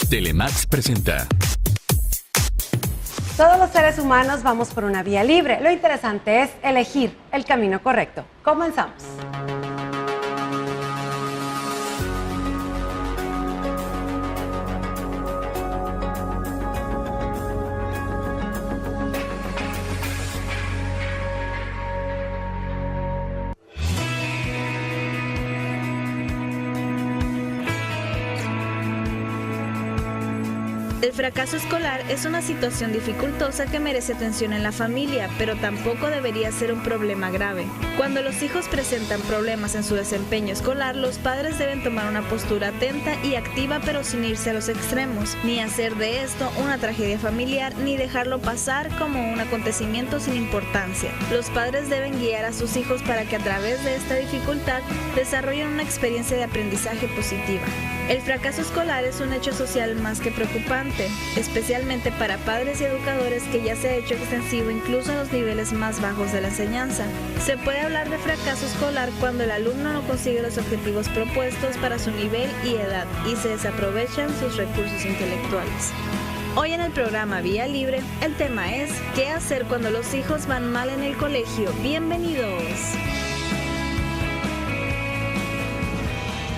Telemax presenta. Todos los seres humanos vamos por una vía libre. Lo interesante es elegir el camino correcto. Comenzamos. El fracaso escolar es una situación dificultosa que merece atención en la familia, pero tampoco debería ser un problema grave. Cuando los hijos presentan problemas en su desempeño escolar, los padres deben tomar una postura atenta y activa, pero sin irse a los extremos, ni hacer de esto una tragedia familiar, ni dejarlo pasar como un acontecimiento sin importancia. Los padres deben guiar a sus hijos para que a través de esta dificultad desarrollen una experiencia de aprendizaje positiva. El fracaso escolar es un hecho social más que preocupante, especialmente para padres y educadores, que ya se ha hecho extensivo incluso a los niveles más bajos de la enseñanza. Se puede hablar de fracaso escolar cuando el alumno no consigue los objetivos propuestos para su nivel y edad y se desaprovechan sus recursos intelectuales. Hoy en el programa Vía Libre, el tema es ¿qué hacer cuando los hijos van mal en el colegio? ¡Bienvenidos!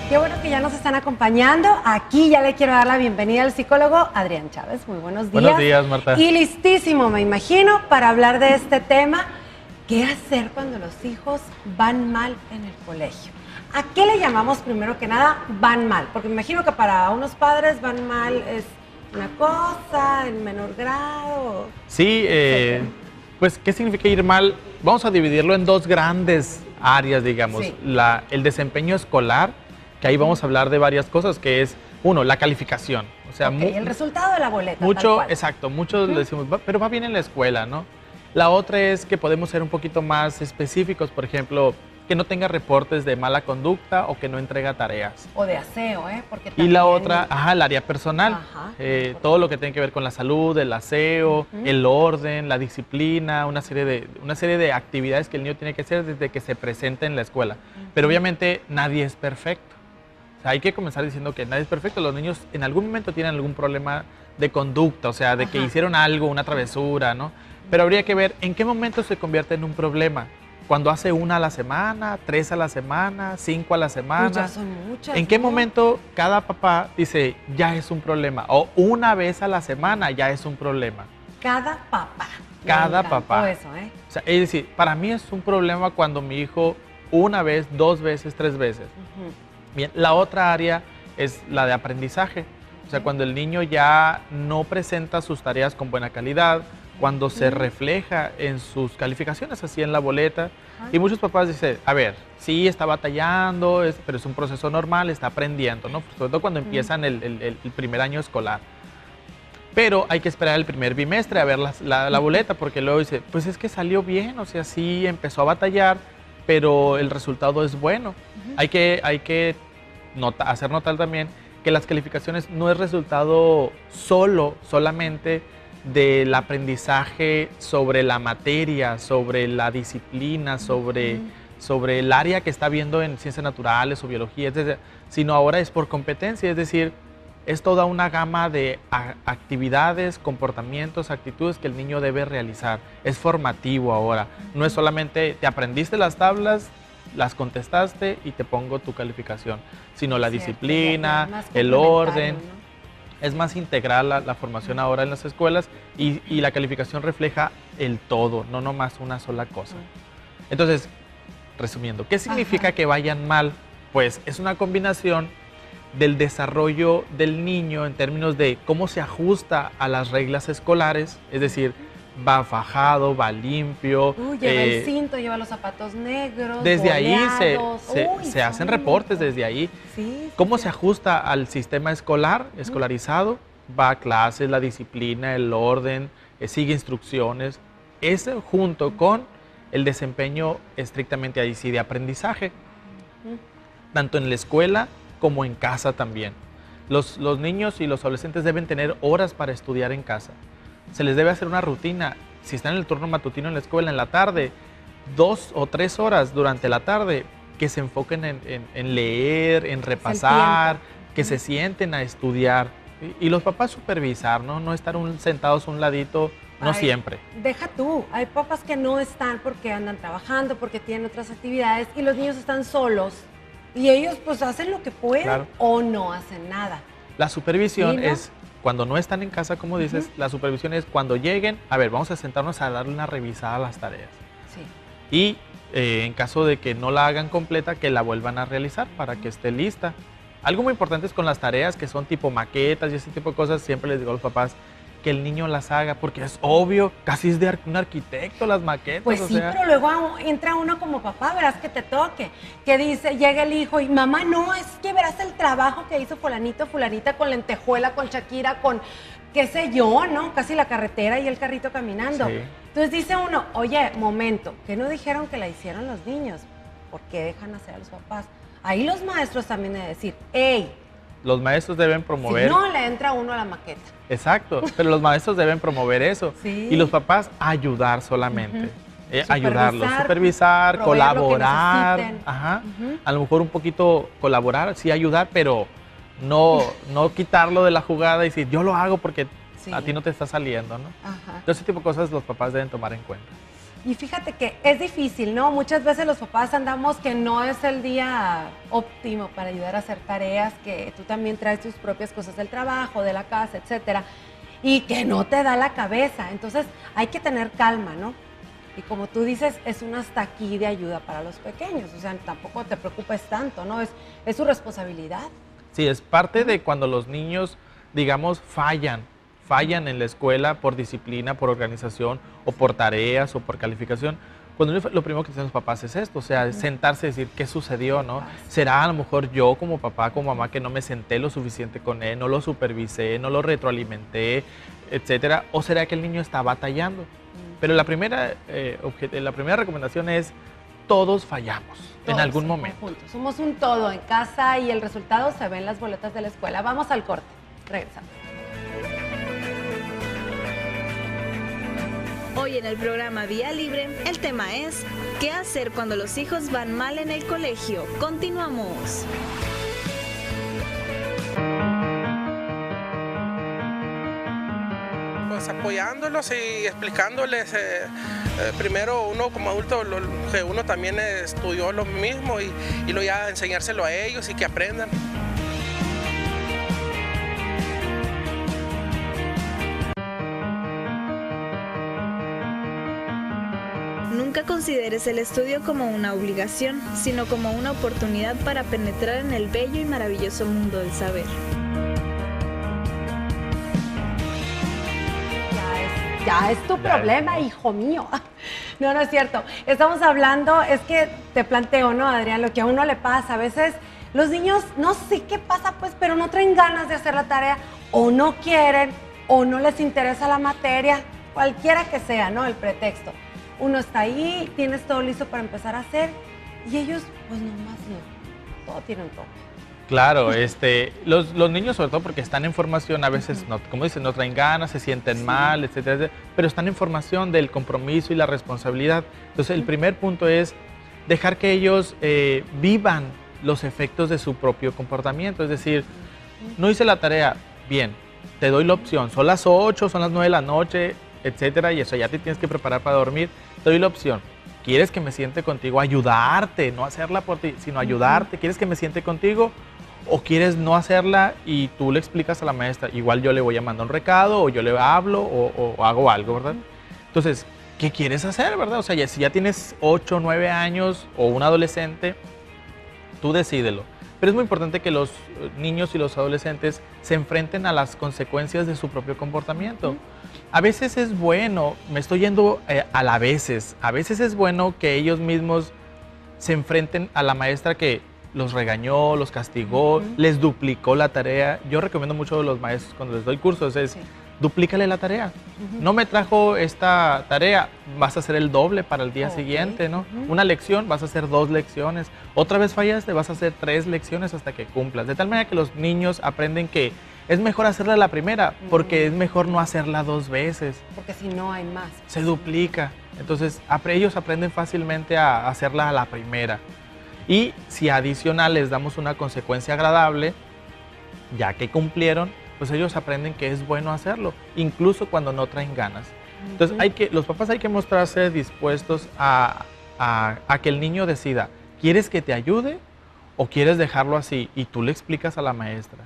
Qué bueno que ya nos están acompañando. Aquí ya le quiero dar la bienvenida al psicólogo Adrián Chávez. Muy buenos días. Buenos días, Marta. Y listísimo, me imagino, para hablar de este tema. ¿Qué hacer cuando los hijos van mal en el colegio? ¿A qué le llamamos primero que nada van mal? Porque me imagino que para unos padres van mal es una cosa, en menor grado. Sí, pues ¿qué significa ir mal? Vamos a dividirlo en dos grandes áreas, digamos. Sí. El desempeño escolar, que ahí vamos a hablar de varias cosas, que es, uno, la calificación. O sea, el resultado de la boleta. mucho, exacto, muchos le decimos, pero va bien en la escuela, ¿no? La otra es que podemos ser un poquito más específicos, por ejemplo, que no tenga reportes de mala conducta o que no entrega tareas. O de aseo, Porque Y también... la otra, el área personal, todo lo que tiene que ver con la salud, el aseo, el orden, la disciplina, una serie de actividades que el niño tiene que hacer desde que se presenta en la escuela. Pero obviamente nadie es perfecto. O sea, hay que comenzar diciendo que nadie es perfecto. Los niños en algún momento tienen algún problema de conducta, o sea, de que hicieron algo, una travesura, ¿no? Pero habría que ver en qué momento se convierte en un problema. Cuando hace 1 a la semana, 3 a la semana, 5 a la semana. Pues ya son muchas, ¿En qué ¿no? momento cada papá dice, ya es un problema? O 1 vez a la semana ya es un problema. Cada papá. Cada Me encantó papá. eso, O sea, es decir, para mí es un problema cuando mi hijo 1 vez, 2 veces, 3 veces. Bien, la otra área es la de aprendizaje. O sea, cuando el niño ya no presenta sus tareas con buena calidad, cuando se refleja en sus calificaciones, así en la boleta. Y muchos papás dicen, a ver, sí está batallando, pero es un proceso normal, está aprendiendo, ¿no? Sobre todo cuando empiezan el primer año escolar. Pero hay que esperar el primer bimestre a ver la boleta, porque luego dice, pues es que salió bien, o sea, sí empezó a batallar, pero el resultado es bueno. Hay que hacer notar también que las calificaciones no es resultado solamente del aprendizaje sobre la materia, sobre la disciplina, sobre el área que está viendo en ciencias naturales o biología, sino ahora es por competencia, es decir, es toda una gama de actividades, comportamientos, actitudes que el niño debe realizar. Es formativo ahora, no es solamente te aprendiste las tablas, las contestaste y te pongo tu calificación, sino la disciplina, el orden. ¿no? Es más integral la formación ahora en las escuelas y la calificación refleja el todo, no nomás una sola cosa. Entonces, resumiendo, ¿qué significa que vayan mal? Pues es una combinación del desarrollo del niño en términos de cómo se ajusta a las reglas escolares, es decir, va fajado, va limpio. Lleva el cinto, lleva los zapatos negros. Desde ahí boleados. se hacen reportes desde ahí. Sí, ¿Cómo se ajusta al sistema escolarizado? Va a clases, la disciplina, el orden, sigue instrucciones. Eso junto con el desempeño estrictamente ahí sí de aprendizaje, tanto en la escuela como en casa también. Los niños y los adolescentes deben tener horas para estudiar en casa. Se les debe hacer una rutina. Si están en el turno matutino en la escuela, en la tarde, 2 o 3 horas durante la tarde, que se enfoquen en leer, en repasar, que se sienten a estudiar. Y los papás supervisar, ¿no? No estar sentados a un ladito, no siempre. Deja tú, hay papás que no están porque andan trabajando, porque tienen otras actividades y los niños están solos y ellos pues hacen lo que pueden o no hacen nada. La supervisión es cuando no están en casa, como dices, la supervisión es cuando lleguen, a ver, vamos a sentarnos a darle una revisada a las tareas. Sí. Y en caso de que no la hagan completa, que la vuelvan a realizar para que esté lista. Algo muy importante es con las tareas que son tipo maquetas y ese tipo de cosas, siempre les digo a los papás que el niño las haga, porque es obvio, casi es de un arquitecto las maquetas. Pues sí, pero luego entra uno como papá, verás que te toque, que dice, llega el hijo y mamá, no, es que verás el trabajo que hizo fulanito, fulanita con lentejuela, con Shakira, con qué sé yo, ¿no? Casi la carretera y el carrito caminando. Sí. Entonces dice uno, oye, momento, que no dijeron que la hicieron los niños, ¿por qué dejan hacer a los papás? Ahí los maestros también deben decir, hey. Los maestros deben promover. Si no, le entra uno a la maqueta. Exacto, pero los maestros deben promover eso. Sí. Y los papás ayudar solamente. Ayudarlos, supervisar, colaborar. A lo mejor un poquito colaborar, sí ayudar, pero no quitarlo de la jugada y decir, yo lo hago porque a ti no te está saliendo, ¿no? Entonces, ese tipo de cosas los papás deben tomar en cuenta. Y fíjate que es difícil, ¿no? Muchas veces los papás andamos que no es el día óptimo para ayudar a hacer tareas, que tú también traes tus propias cosas del trabajo, de la casa, etcétera, y que no te da la cabeza. Entonces hay que tener calma, ¿no? Y como tú dices, es un hasta aquí de ayuda para los pequeños, o sea, tampoco te preocupes tanto, ¿no? Es su responsabilidad. Sí, es parte de cuando los niños, digamos, fallan en la escuela por disciplina, por organización, o por tareas, o por calificación. Cuando lo primero que dicen los papás es esto, o sea, es sentarse y decir, ¿qué sucedió, no? ¿Será a lo mejor yo como papá, como mamá, que no me senté lo suficiente con él, no lo supervisé, no lo retroalimenté, etcétera? ¿O será que el niño está batallando? Pero la primera recomendación es, todos fallamos en algún momento. Somos un todo en casa y el resultado se ve en las boletas de la escuela. Vamos al corte, regresamos. Hoy en el programa Vía Libre, el tema es ¿qué hacer cuando los hijos van mal en el colegio? Continuamos. Pues apoyándolos y explicándoles, primero uno como adulto, que uno también estudió lo mismo y luego ya enseñárselo a ellos y que aprendan. Nunca consideres el estudio como una obligación, sino como una oportunidad para penetrar en el bello y maravilloso mundo del saber. Ya es tu problema, hijo mío. No, no es cierto. Estamos hablando, es que te planteo, ¿no, Adrián? Lo que a uno le pasa, a veces los niños, no sé qué pasa, pues, pero no traen ganas de hacer la tarea, o no quieren, o no les interesa la materia, cualquiera que sea, ¿no? El pretexto. Uno está ahí, tienes todo listo para empezar a hacer, y ellos, pues, nomás no. Todo tiene un toque. Claro, los niños, sobre todo porque están en formación, a veces, no, como dicen, no traen ganas, se sienten mal, etcétera, etcétera, pero están en formación del compromiso y la responsabilidad. Entonces, el primer punto es dejar que ellos vivan los efectos de su propio comportamiento. Es decir, no hice la tarea, bien, te doy la opción, son las 8, son las 9 de la noche, etcétera, y eso ya te tienes que preparar para dormir, te doy la opción. ¿Quieres que me siente contigo? Ayudarte, no hacerla por ti, sino ayudarte. ¿Quieres que me siente contigo? ¿O quieres no hacerla y tú le explicas a la maestra? Igual yo le voy a mandar un recado, o yo le hablo, o hago algo, ¿verdad? Entonces, ¿qué quieres hacer, verdad? O sea, si ya tienes 8, 9 años o un adolescente, tú decídelo. Pero es muy importante que los niños y los adolescentes se enfrenten a las consecuencias de su propio comportamiento. A veces es bueno, me estoy yendo a veces es bueno que ellos mismos se enfrenten a la maestra que los regañó, los castigó, les duplicó la tarea. Yo recomiendo mucho a los maestros cuando les doy cursos, duplícale la tarea. No me trajo esta tarea, vas a hacer el doble para el día siguiente, ¿no? Una lección, vas a hacer 2 lecciones. Otra vez fallaste, vas a hacer 3 lecciones hasta que cumplas. De tal manera que los niños aprenden que es mejor hacerla la primera, porque es mejor no hacerla 2 veces. Porque si no hay más. Se duplica. Entonces, ellos aprenden fácilmente a hacerla a la primera. Y si adicional les damos una consecuencia agradable, ya que cumplieron, pues ellos aprenden que es bueno hacerlo, incluso cuando no traen ganas. Entonces, los papás hay que mostrarse dispuestos a que el niño decida, ¿quieres que te ayude o quieres dejarlo así? Y tú le explicas a la maestra,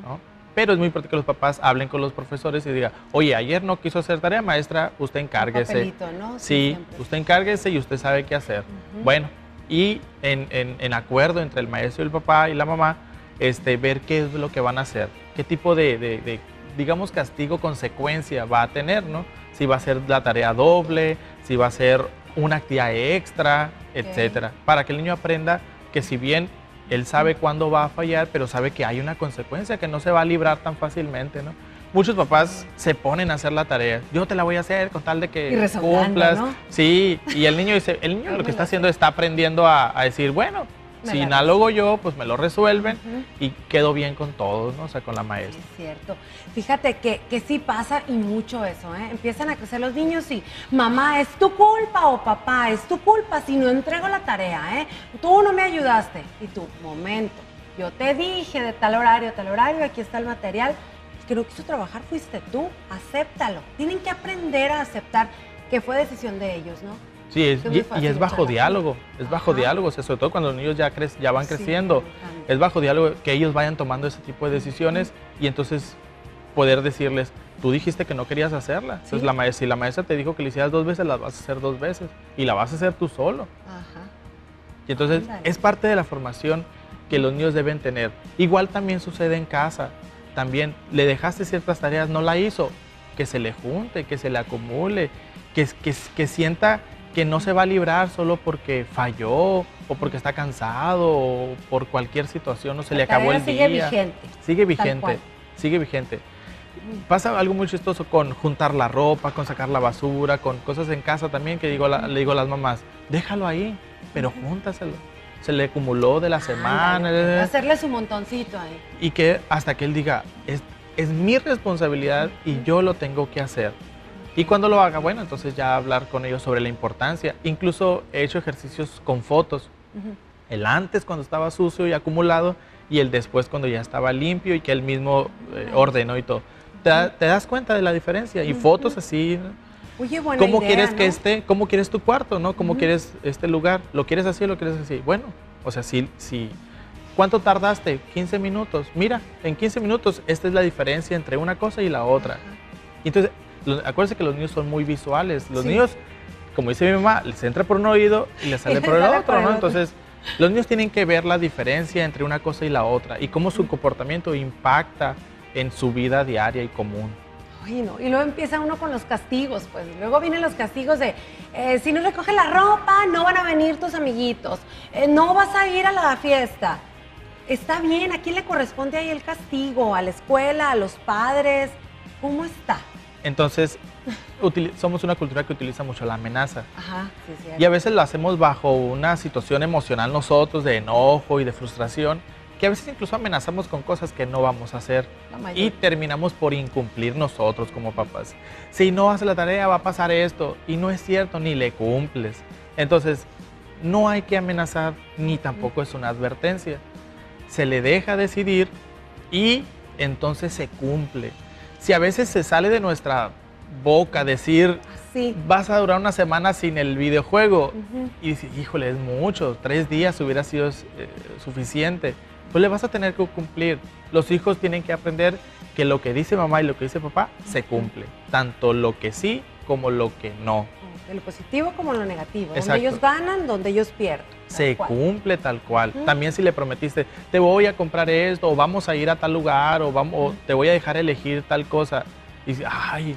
¿no? Pero es muy importante que los papás hablen con los profesores y digan, oye, ayer no quiso hacer tarea, maestra, usted encárguese. Papelito, ¿no? Sí, Siempre. usted encárguese y usted sabe qué hacer. Bueno, y en acuerdo entre el maestro y el papá y la mamá, ver qué es lo que van a hacer, qué tipo de digamos, castigo, consecuencia va a tener, ¿no? Si va a ser la tarea doble, si va a ser una actividad extra, etcétera, para que el niño aprenda que si bien él sabe cuándo va a fallar, pero sabe que hay una consecuencia, que no se va a librar tan fácilmente, ¿no? Muchos papás se ponen a hacer la tarea. Yo te la voy a hacer con tal de que cumplas. ¿No? Sí, y el niño dice, el niño lo que está haciendo está aprendiendo a decir, bueno, si análogo yo, pues me lo resuelven y quedo bien con todos, ¿no? O sea, con la maestra. Es cierto. Fíjate que sí pasa y mucho eso, ¿eh? Empiezan a crecer los niños y, mamá, es tu culpa o papá, es tu culpa si no entrego la tarea, ¿eh? Tú no me ayudaste. Y tú, momento, yo te dije de tal horario, aquí está el material. El que no quiso trabajar fuiste tú, acéptalo. Tienen que aprender a aceptar que fue decisión de ellos, ¿no? Sí, y es bajo diálogo, o sea, sobre todo cuando los niños ya van creciendo, es bajo diálogo que ellos vayan tomando ese tipo de decisiones y entonces poder decirles, tú dijiste que no querías hacerla, entonces si la maestra te dijo que la hicieras 2 veces, la vas a hacer 2 veces y la vas a hacer tú solo. Y entonces es parte de la formación que los niños deben tener. Igual también sucede en casa, también le dejaste ciertas tareas, no la hizo, que se le junte, que se le acumule, que sienta que no se va a librar solo porque falló o porque está cansado o por cualquier situación, o se le acabó el día. Sigue vigente. Pasa algo muy chistoso con juntar la ropa, con sacar la basura, con cosas en casa también, que le digo a las mamás, déjalo ahí, pero júntaselo. Se le acumuló de la semana. Hacerle su montoncito ahí. Y que hasta que él diga, es mi responsabilidad y yo lo tengo que hacer. Y cuando lo haga, bueno, entonces ya hablar con ellos sobre la importancia. Incluso he hecho ejercicios con fotos. El antes cuando estaba sucio y acumulado y el después cuando ya estaba limpio y que él mismo ordenó y todo. ¿Te das cuenta de la diferencia? Y fotos así. Oye, buena ¿Cómo idea, quieres ¿no? que cómo quieres tu cuarto, ¿no? ¿Cómo quieres este lugar? ¿Lo quieres así o lo quieres así? Bueno, o sea, sí. ¿Cuánto tardaste? 15 minutos. Mira, en 15 minutos esta es la diferencia entre una cosa y la otra. Y entonces, acuérdense que los niños son muy visuales. Los niños, como dice mi mamá, les entra por un oído y les sale por el otro, ¿no? Entonces, los niños tienen que ver la diferencia entre una cosa y la otra y cómo su comportamiento impacta en su vida diaria y común. Ay, no. Y luego empieza uno con los castigos, pues. Luego vienen los castigos de, si no recoges la ropa, no van a venir tus amiguitos, no vas a ir a la fiesta. Está bien, ¿a quién le corresponde ahí el castigo? ¿A la escuela? ¿A los padres? ¿Cómo está? Entonces, somos una cultura que utiliza mucho la amenaza. Sí. Y a veces lo hacemos bajo una situación emocional nosotros, de enojo y de frustración, que a veces incluso amenazamos con cosas que no vamos a hacer y terminamos por incumplir nosotros como papás. Si no hace la tarea va a pasar esto y no es cierto, ni le cumples. Entonces, no hay que amenazar ni tampoco es una advertencia. Se le deja decidir y entonces se cumple. Si a veces se sale de nuestra boca decir, vas a durar una semana sin el videojuego, y dices, híjole, es mucho, 3 días hubiera sido suficiente, pues le vas a tener que cumplir. Los hijos tienen que aprender que lo que dice mamá y lo que dice papá se cumple, tanto lo que sí como lo que no. De lo positivo como lo negativo, Exacto. donde ellos ganan, donde ellos pierden. Se cumple tal cual. También si le prometiste, te voy a comprar esto, o vamos a ir a tal lugar, o te voy a dejar elegir tal cosa, y dices, ay,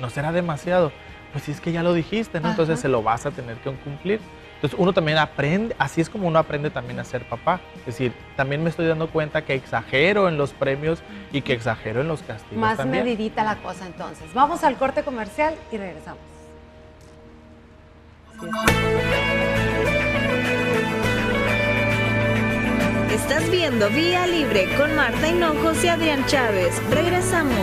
no será demasiado. Pues si es que ya lo dijiste, ¿no? Entonces se lo vas a tener que cumplir. Entonces uno también aprende, así es como uno aprende también a ser papá. Es decir, también me estoy dando cuenta que exagero en los premios y que exagero en los castigos Más también. medidita la cosa entonces. Vamos al corte comercial y regresamos. Estás viendo Vía Libre con Marta Hinojos y Adrián Chávez. Regresamos.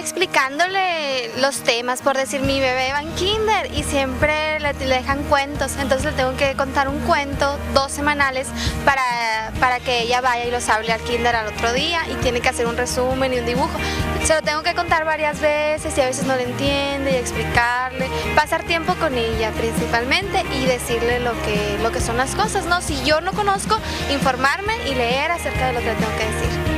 explicándole los temas, por decir, mi bebé va en kinder y siempre le dejan cuentos, entonces le tengo que contar un cuento 2 semanales para que ella vaya y los hable al kinder al otro día y tiene que hacer un resumen y un dibujo. Se lo tengo que contar varias veces y a veces no le entiende y explicarle, pasar tiempo con ella principalmente y decirle lo que son las cosas, ¿no? Si yo no conozco, informarme y leer acerca de lo que le tengo que decir.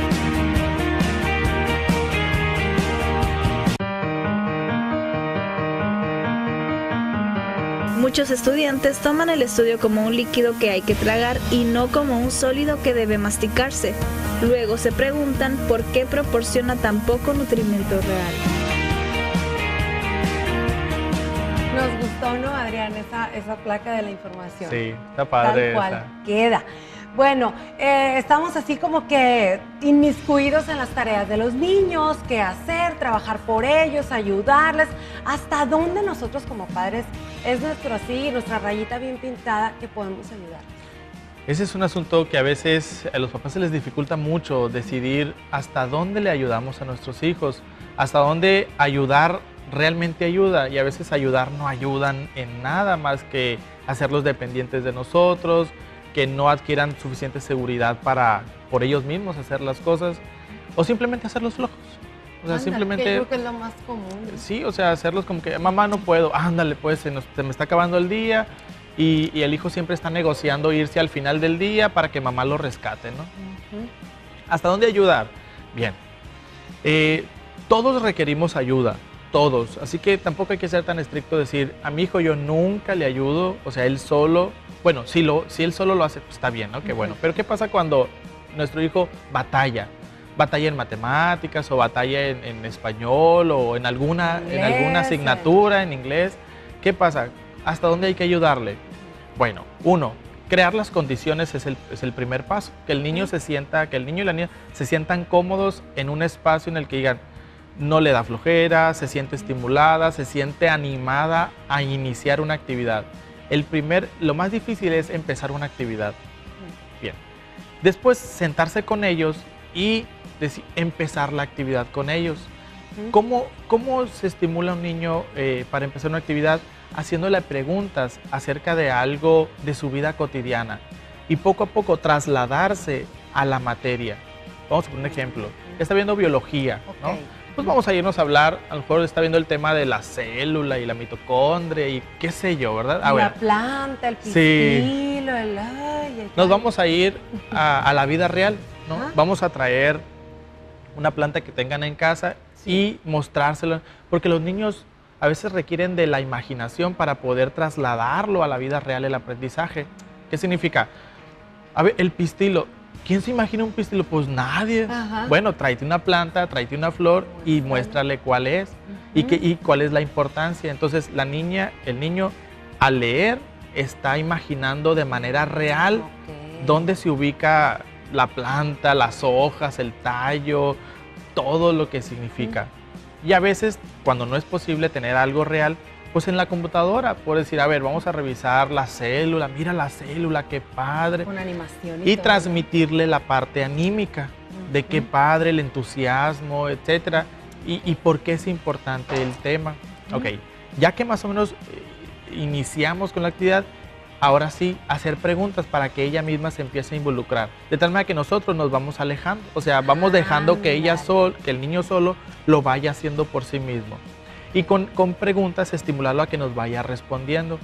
Muchos estudiantes toman el estudio como un líquido que hay que tragar y no como un sólido que debe masticarse. Luego se preguntan por qué proporciona tan poco nutrimento real. Nos gustó, ¿no, Adrián? Esa placa de la información. Sí, está padre. Tal cual esa. queda. Bueno, estamos así como que inmiscuidos en las tareas de los niños, qué hacer, trabajar por ellos, ayudarles. ¿Hasta dónde nosotros como padres es nuestra rayita bien pintada que podemos ayudar? Ese es un asunto que a veces a los papás se les dificulta mucho decidir hasta dónde le ayudamos a nuestros hijos, hasta dónde ayudar realmente ayuda, y a veces ayudar no ayudan en nada más que hacerlos dependientes de nosotros, que no adquieran suficiente seguridad para por ellos mismos hacer las cosas, o simplemente hacerlos flojos. O sea, Ándale, simplemente... que yo creo que es lo más común, ¿no? Sí, o sea, hacerlos como que, mamá, no puedo, ándale, pues se me está acabando el día, y el hijo siempre está negociando irse al final del día para que mamá lo rescate, ¿no? ¿Hasta dónde ayudar? Bien, todos requerimos ayuda, todos, así que tampoco hay que ser tan estricto decir, a mi hijo yo nunca le ayudo, o sea, él solo, bueno, si él solo lo hace, pues está bien, ¿no? Qué bueno, pero ¿qué pasa cuando nuestro hijo batalla en matemáticas o batalla en español o en alguna asignatura en inglés? ¿Qué pasa? ¿Hasta dónde hay que ayudarle? Bueno, uno, crear las condiciones es el primer paso, que el niño que el niño y la niña se sientan cómodos en un espacio en el que digan, no le da flojera, se siente estimulada, se siente animada a iniciar una actividad. Lo más difícil es empezar una actividad. Bien. Después sentarse con ellos y empezar la actividad con ellos. ¿Cómo se estimula a un niño para empezar una actividad? Haciéndole preguntas acerca de algo de su vida cotidiana y poco a poco trasladarse a la materia. Vamos a poner un ejemplo. Está viendo biología, ¿no? Pues vamos a irnos a hablar, a lo mejor está viendo el tema de la célula y la mitocondria y qué sé yo, ¿verdad? La planta, el pistilo, Nos vamos a ir a la vida real, ¿no? Vamos a traer una planta que tengan en casa y mostrársela, porque los niños a veces requieren de la imaginación para poder trasladarlo a la vida real, el aprendizaje. ¿Qué significa? A ver, el pistilo. ¿Quién se imagina un pistilo? Pues nadie. Bueno, tráete una planta, tráete una flor y muéstrale cuál es y cuál es la importancia. Entonces, la niña, el niño, al leer, está imaginando de manera real dónde se ubica la planta, las hojas, el tallo, todo lo que significa. Y a veces, cuando no es posible tener algo real, pues en la computadora, por decir, a ver, vamos a revisar la célula, mira la célula, qué padre. Con animación y transmitirle la parte anímica, de qué padre, el entusiasmo, etcétera, y por qué es importante el tema. Ok, ya que más o menos iniciamos con la actividad, ahora sí, hacer preguntas para que ella misma se empiece a involucrar. De tal manera que nosotros nos vamos alejando, o sea, vamos dejando que que el niño solo lo vaya haciendo por sí mismo. Y con preguntas estimularlo a que nos vaya respondiendo.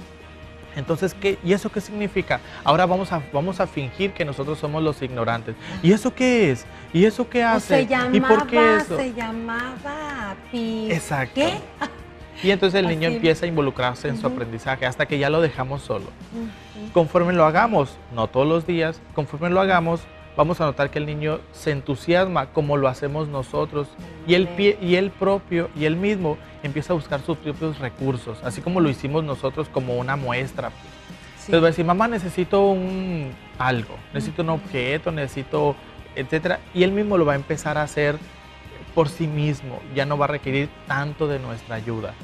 Entonces, ¿y eso qué significa? Ahora vamos a fingir que nosotros somos los ignorantes. ¿Y eso qué es? ¿Y eso qué hace? ¿Y por qué eso? Se llamaba Exacto. ¿Qué? Y entonces el niño empieza a involucrarse en su aprendizaje hasta que ya lo dejamos solo. Conforme lo hagamos, no todos los días, conforme lo hagamos, vamos a notar que el niño se entusiasma como lo hacemos nosotros y él mismo empieza a buscar sus propios recursos, así como lo hicimos nosotros como una muestra. Entonces va a decir, mamá, necesito algo, necesito un objeto, necesito, etcétera, y él mismo lo va a empezar a hacer por sí mismo, ya no va a requerir tanto de nuestra ayuda.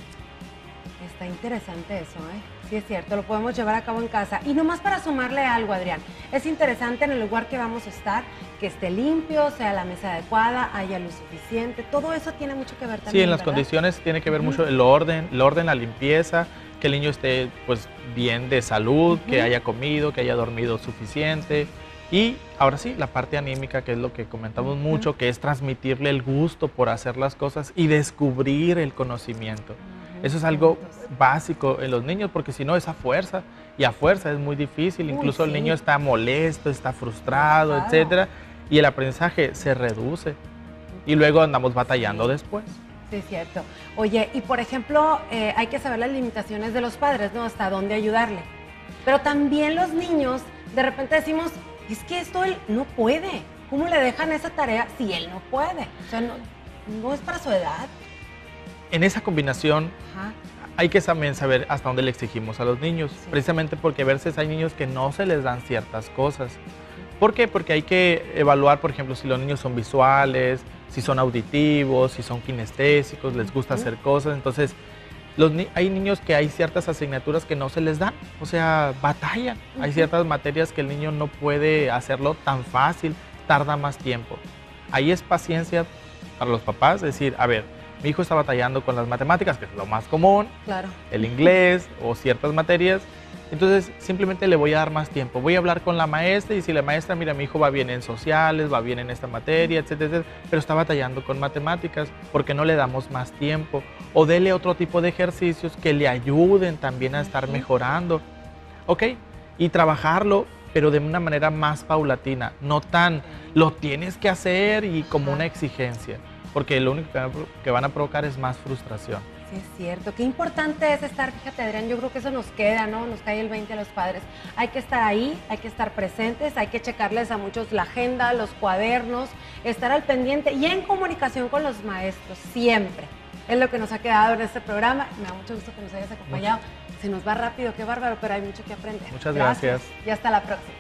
Está interesante eso, ¿eh? Sí, es cierto, lo podemos llevar a cabo en casa. Y nomás para sumarle algo, Adrián, es interesante en el lugar que vamos a estar que esté limpio, sea la mesa adecuada, haya luz suficiente, todo eso tiene mucho que ver también, Sí, en las ¿verdad? condiciones tiene que ver mucho el orden, la limpieza, que el niño esté pues bien de salud, que haya comido, que haya dormido suficiente. Y ahora sí, la parte anímica, que es lo que comentamos mucho, que es transmitirle el gusto por hacer las cosas y descubrir el conocimiento. Eso es algo básico en los niños, porque si no es a fuerza, y a fuerza es muy difícil. Incluso el niño está molesto, está frustrado, etcétera, y el aprendizaje se reduce. Y luego andamos batallando después. Sí, es cierto. Oye, y por ejemplo, hay que saber las limitaciones de los padres, ¿no? Hasta dónde ayudarle. Pero también los niños, de repente decimos, es que esto él no puede. ¿Cómo le dejan esa tarea si él no puede? O sea, no es para su edad. En esa combinación hay que también saber hasta dónde le exigimos a los niños, precisamente porque a veces hay niños que no se les dan ciertas cosas. ¿Por qué? Porque hay que evaluar, por ejemplo, si los niños son visuales, si son auditivos, si son kinestésicos, les gusta hacer cosas. Entonces, hay niños que hay ciertas asignaturas que no se les dan, o sea, batallan. Hay ciertas materias que el niño no puede hacerlo tan fácil, tarda más tiempo. Ahí es paciencia para los papás, decir, a ver, mi hijo está batallando con las matemáticas, que es lo más común, el inglés o ciertas materias. Entonces, simplemente le voy a dar más tiempo. Voy a hablar con la maestra y si la maestra, mira, mi hijo va bien en sociales, va bien en esta materia, etcétera, etcétera, pero está batallando con matemáticas, ¿por qué no le damos más tiempo? O dele otro tipo de ejercicios que le ayuden también a estar mejorando. ¿Ok? Y trabajarlo, pero de una manera más paulatina, no tan lo tienes que hacer y como una exigencia, porque lo único que van a provocar es más frustración. Sí, es cierto. Qué importante es estar, fíjate, Adrián, yo creo que eso nos queda, ¿no? Nos cae el 20 a los padres. Hay que estar ahí, hay que estar presentes, hay que checarles a muchos la agenda, los cuadernos, estar al pendiente y en comunicación con los maestros, siempre. Es lo que nos ha quedado en este programa. Me da mucho gusto que nos hayas acompañado. Se nos va rápido, qué bárbaro, pero hay mucho que aprender. Muchas gracias. Y hasta la próxima.